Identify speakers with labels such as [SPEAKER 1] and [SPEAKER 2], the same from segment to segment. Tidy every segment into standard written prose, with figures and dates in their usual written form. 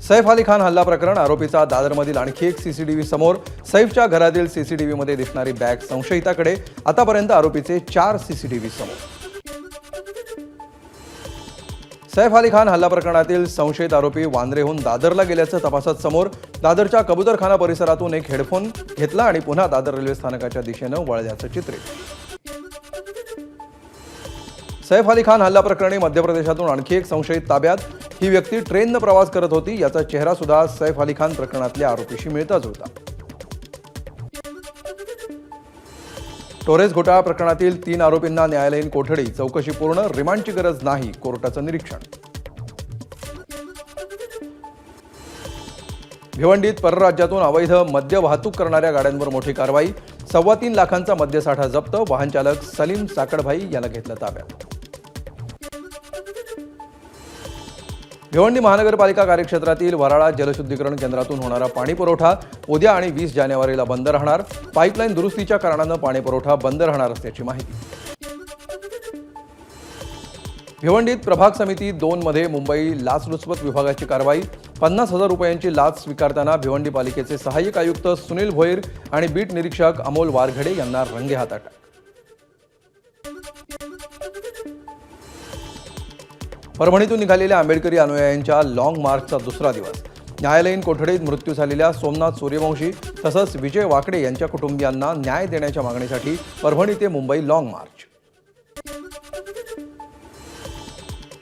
[SPEAKER 1] सैफ अली खान हल्ला प्रकरण आरोपीचा दादरमधील आणखी एक सीसीटीव्ही समोर। सैफच्या घरातील सीसीटीव्हीमध्ये दिसणारी बॅग संशयिताकडे। आतापर्यंत आरोपीचे 4 सीसीटीव्ही समोर। सैफ अली खान हल्ला प्रकरणातील संशयित आरोपी वांद्रेहून दादरला गेल्याचं तपासात समोर। दादरच्या कबूतरखाना परिसरातून एक हेडफोन घेतला आणि पुन्हा दादर रेल्वे स्थानकाच्या दिशेनं वळल्याचं चित्रित। सैफ अली खान हल्ला प्रकरणी मध्य प्रदेशातून आणखी एक संशयित ताब्यात। ही व्यक्ती ट्रेननं प्रवास करत होती। याचा चेहरा सुद्धा सैफ अली खान प्रकरणातल्या आरोपीशी मिळता जुळता। टोरेस घोटाळा प्रकरणातील 3 आरोपींना न्यायालयीन कोठडी। चौकशी पूर्ण, रिमांडची गरज नाही, कोर्टाचं निरीक्षण। भिवंडीत परराज्यातून अवैध मद्य वाहतूक करणाऱ्या गाड्यांवर मोठी कारवाई। 3.25 लाखांचा मद्यसाठा जप्त। वाहन चालक सलीम साकडभाई याला घेतलं ताब्यात। भिवंडी महानगरपालिका कार्यक्षेत्रातील वराळा जलशुद्धीकरण केंद्रातून होणारा पाणी पुरवठा उद्या आणि 20 जानेवारीला बंद राहणार। पाईपलाईन दुरुस्तीच्या कारणानं पाणी पुरवठा बंद राहणार असल्याची माहिती। भिवंडीत प्रभाग समिती 2 मध्ये मुंबई लाचलुचपत विभागाची कारवाई। 50,000 रुपयांची लाच स्वीकारताना भिवंडी पालिकेचे सहाय्यक आयुक्त सुनील भोईर आणि बीट निरीक्षक अमोल वारघडे यांना रंगेहात अटक। परभणीतून निघालेल्या आंबेडकरी अनुयायांच्या लाँग मार्चचा दुसरा दिवस। न्यायालयीन कोठडीत मृत्यू झालेल्या सोमनाथ सूर्यवंशी तसंच विजय वाकडे यांच्या कुटुंबियांना न्याय देण्याच्या मागणीसाठी परभणी ते मुंबई लाँग मार्च।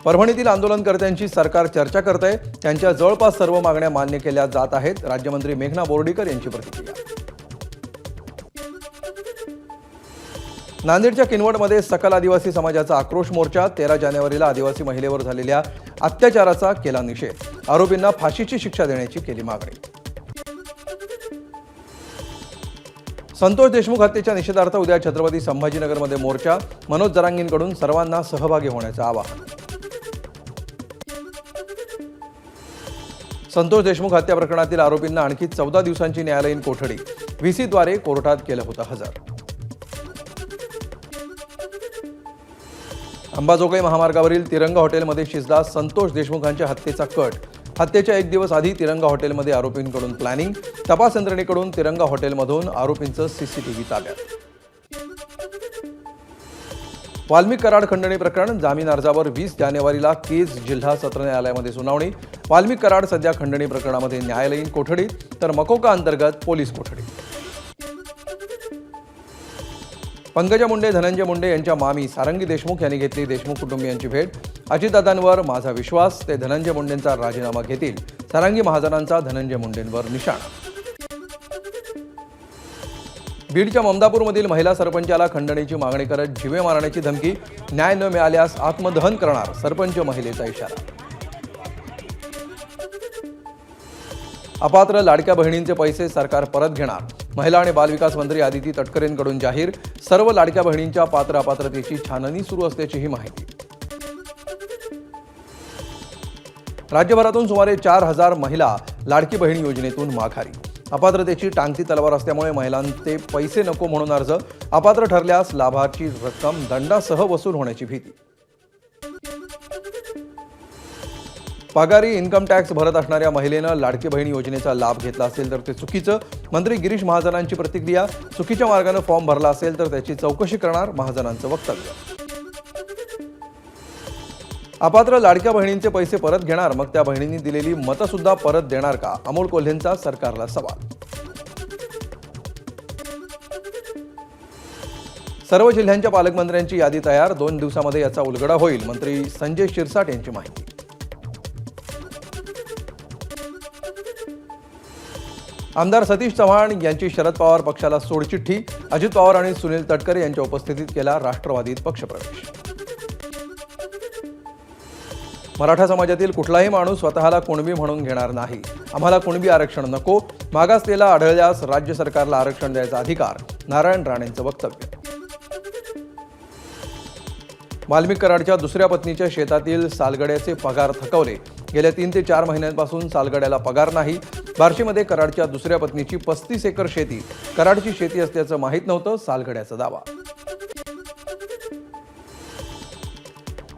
[SPEAKER 1] परभणीतील आंदोलनकर्त्यांची सरकार चर्चा करतंय। त्यांच्या जवळपास सर्व मागण्या मान्य केल्या जात आहेत। राज्यमंत्री मेघना बोर्डीकर यांची प्रतिक्रिया। नांदेडच्या किनवटमध्ये सकल आदिवासी समाजाचा आक्रोश मोर्चा। 13 जानेवारीला आदिवासी महिलेवर झालेल्या अत्याचाराचा केला निषेध। आरोपींना फाशीची शिक्षा देण्याची केली मागणी। संतोष देशमुख हत्येच्या निषेधार्थ उद्या छत्रपती संभाजीनगरमध्ये मोर्चा। मनोज जरांगींकडून सर्वांना सहभागी होण्याचं आवाहन। संतोष देशमुख हत्या प्रकरणातील आरोपींना आणखी 14 दिवसांची न्यायालयीन कोठडी। व्हीसीद्वारे कोर्टात केलं होतं हजर। अंबाजोगाई महामार्गावरील तिरंगा हॉटेलमध्ये शिजला संतोष देशमुखांच्या हत्येचा कट। हत्येच्या 1 दिवस आधी तिरंगा हॉटेलमध्ये आरोपींकडून प्लॅनिंग। तपास यंत्रणेकडून तिरंगा हॉटेलमधून आरोपींचं सीसीटीव्ही ताब्यात। वाल्मिक कराड खंडणी प्रकरण। जामीन अर्जावर 20 जानेवारीला केज जिल्हा सत्र न्यायालयामध्ये सुनावणी। वाल्मिक कराड सध्या खंडणी प्रकरणामध्ये न्यायालयीन कोठडीत तर मकोका अंतर्गत पोलीस कोठडीत। पंकजा मुंडे धनंजय मुंडे यांच्या मामी सारंगी देशमुख यांनी घेतली देशमुख कुटुंबियांची भेट। अजितदादांवर माझा विश्वास, ते धनंजय मुंडेंचा राजीनामा घेतील। सारंगी महाजनांचा धनंजय मुंडेंवर निशाणा। बीडच्या ममदापूरमधील महिला सरपंचाला खंडणीची मागणी करत जीवे मारण्याची धमकी। न्याय न मिळाल्यास आत्मदहन करणार, सरपंच महिलेचा इशारा। अपात्र लाडक्या बहिणींचे पैसे सरकार परत घेणार। महिला आणि बालविकास मंत्री आदिती तटकरेंकडून जाहीर। सर्व लाडक्या बहिणींच्या पात्र अपात्रतेची छाननी सुरू असल्याचीही माहिती। राज्यभरातून सुमारे 4,000 महिला लाडकी बहीण योजनेतून माघारी। अपात्रतेची टांगती तलवार असल्यामुळे महिलांचे पैसे नको म्हणून अर्ज। अपात्र ठरल्यास लाभाची रक्कम दंडासह वसूल होण्याची भीती। पगारी इन्कम टॅक्स भरत असणाऱ्या महिलेनं लाडकी बहीण योजनेचा लाभ घेतला असेल तर ते चुकीचं। मंत्री गिरीश महाजनांची प्रतिक्रिया। चुकीच्या मार्गाने फॉर्म भरला असेल तर त्याची चौकशी करणार, महाजनांचं वक्तव्य। अपात्र लाडक्या बहिणींचे पैसे परत घेणार, मग त्या बहिणींनी दिलेली मतं सुद्धा परत देणार का? अमोल कोल्हेंचा सरकारला सवाल। सर्व जिल्ह्यांच्या पालकमंत्र्यांची यादी तयार। 2 दिवसामध्ये याचा उलगडा होईल, मंत्री संजय शिरसाट यांची माहिती। आमदार सतीश चव्हाण यांची शरद पवार पक्षाला सोडचिठ्ठी। अजित पवार आणि सुनील तटकरे यांच्या उपस्थितीत केला राष्ट्रवादीत पक्षप्रवेश। मराठा समाजातील कुठलाही माणूस स्वतःला कुणबी म्हणून घेणार नाही। आम्हाला कुणबी आरक्षण नको। मागासलेला आढळल्यास राज्य सरकारला आरक्षण द्यायचा अधिकार, नारायण राणेंचं वक्तव्य। वाल्मिक कराडच्या दुसऱ्या पत्नीच्या शेतातील सालगड्याचे पगार थकवले। गेल्या 3 ते 4 महिन्यांपासून सालगड्याला पगार नाही। बार्शीमध्ये कराडच्या दुसऱ्या पत्नीची 35 एकर शेती कराडची शेती असल्याचं माहीत नव्हतं, सालगड्याचा दावा।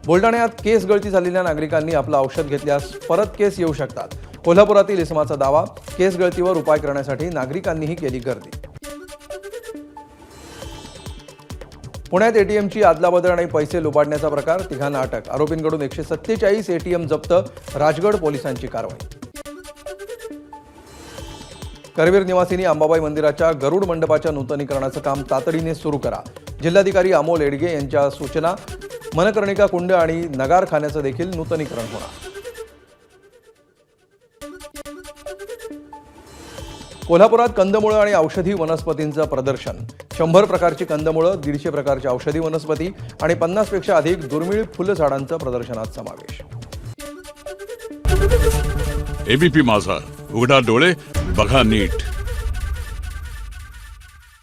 [SPEAKER 1] बुलढाण्यात केस गळती झालेल्या नागरिकांनी आपलं औषध घेतल्यास परत केस येऊ शकतात। कोल्हापुरातील इसमाचा दावा, केस गळतीवर उपाय करण्यासाठी नागरिकांनीही केली गर्दी. पुण्यात एटीएमची अदलाबदल आणि पैसे लुबाडण्याचा प्रकार, तिघांना अटक. आरोपींकडून 147 एटीएम जप्त, राजगड पोलिसांची कारवाई. करवीर निवासिनी अंबाबाई मंदिराच्या गरुड मंडपाच्या नूतनीकरणाचं काम तातडीने सुरू करा. जिल्हाधिकारी अमोल एडगे यांच्या सूचना. मनकर्णिका कुंड आणि नगारखान्याचं देखील नूतनीकरण होणार. कोल्हापुरात कंदमुळं आणि औषधी वनस्पतींचं प्रदर्शन. 100 प्रकारची कंदमुळं, 150 प्रकारच्या औषधी वनस्पती आणि 50 पेक्षा अधिक दुर्मिळ फुलझाडांचा प्रदर्शनात समावेश.
[SPEAKER 2] एबीपी माझा, उघडा डोळे बघा नीट.